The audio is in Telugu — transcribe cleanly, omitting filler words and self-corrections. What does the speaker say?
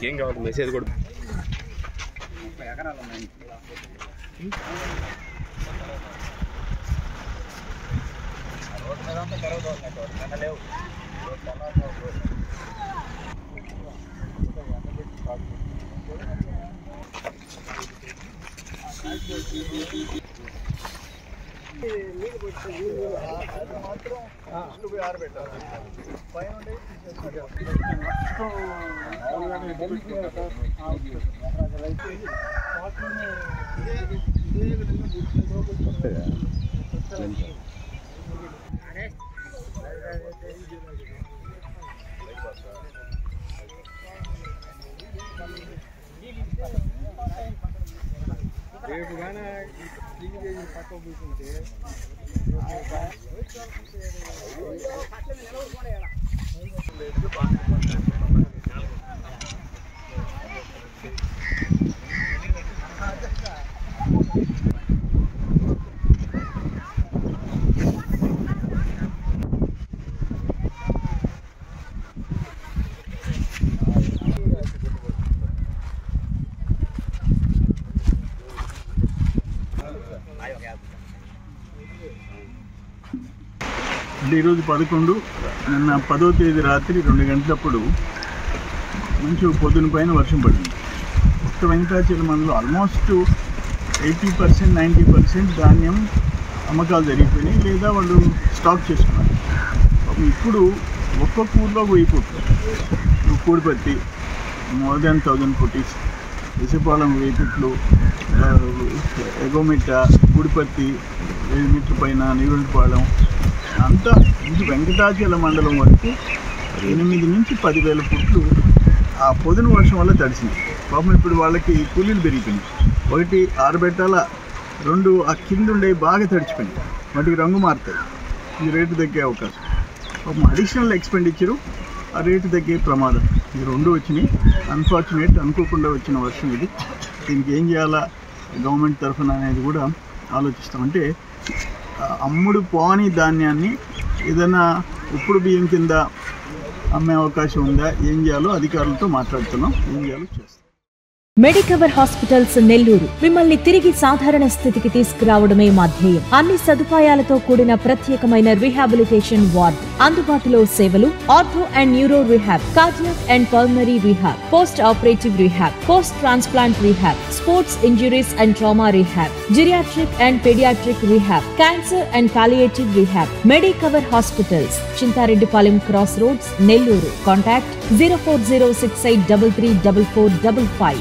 ఏం కావాలి మెసేజ్ కూడా రేపు కానీ పక్క కూర్చుంటే ఈరోజు 11 నిన్న 10వ తేదీ రాత్రి 2 గంటలప్పుడు మంచి పొద్దున పైన వర్షం పడింది. ఒక్క వెంకటాచలం మండలం ఆల్మోస్ట్ 80% 90% ధాన్యం అమ్మకాలు జరిగిపోయినాయి, లేదా వాళ్ళు స్టాక్ చేసుకున్నారు. ఇప్పుడు ఒక్కొక్క ఊర్లో 1000 పుట్లు, కూడిపత్తి మోర్ దాన్ 1000 పుట్టీస్, విశపాలెం 1000 పుట్లు, ఎగోమిట్ట, కూడిపత్తి 1000 మీటర్ల పైన, నీగుంటపాలెం అంతా ఇది వెంకటాచలం మండలం వరకు 8 నుంచి 10,000 పుట్లు ఆ పొద్దున వర్షం వల్ల తడిసినాయి. పాపం ఇప్పుడు వాళ్ళకి కూలీలు పెరిగిపోయినాయి. ఒకటి ఆరబెట్టాల, 2 ఆ కింద ఉండే బాగా తడిచిపోయినాయి, వాటికి రంగు మారుతాయి, ఈ రేటు తగ్గే అవకాశం. పాపం అడిషనల్ ఎక్స్పెండిచరు, ఆ రేటు తగ్గే ప్రమాదం, ఈ 2 వచ్చినాయి. అన్ఫార్చునేట్, అనుకోకుండా వచ్చిన వర్షం ఇది. దీనికి ఏం చేయాలా గవర్నమెంట్ తరఫున అనేది కూడా ఆలోచిస్తాం. అంటే అమ్ముడు పోని ధాన్యాన్ని ఏదైనా ఉప్పుడు బియ్యం కింద అమ్మే అవకాశం ఉందా, ఏం చేయాలో అధికారులతో మాట్లాడుతున్నాం, ఏం చేయాలో చేస్తాం. మెడికవర్ హాస్పిటల్స్ నెల్లూరు మిమ్మల్ని తిరిగి సాధారణ స్థితికి తీసుకురావడమే మా ధ్యేయం. అన్ని సదుపాయాలతో కూడిన ప్రత్యేకమైన రీహాబిలిటేషన్ వార్డ్, అందుబాటులో సేవలు ortho and neuro rehab, cardiac and pulmonary rehab, post operative rehab, post transplant rehab, sports injuries and trauma rehab, geriatric and paediatric rehab, cancer and palliative rehab. Medicover hospitals, Chintareddypalem cross roads, Nellore. Contact 04068334455.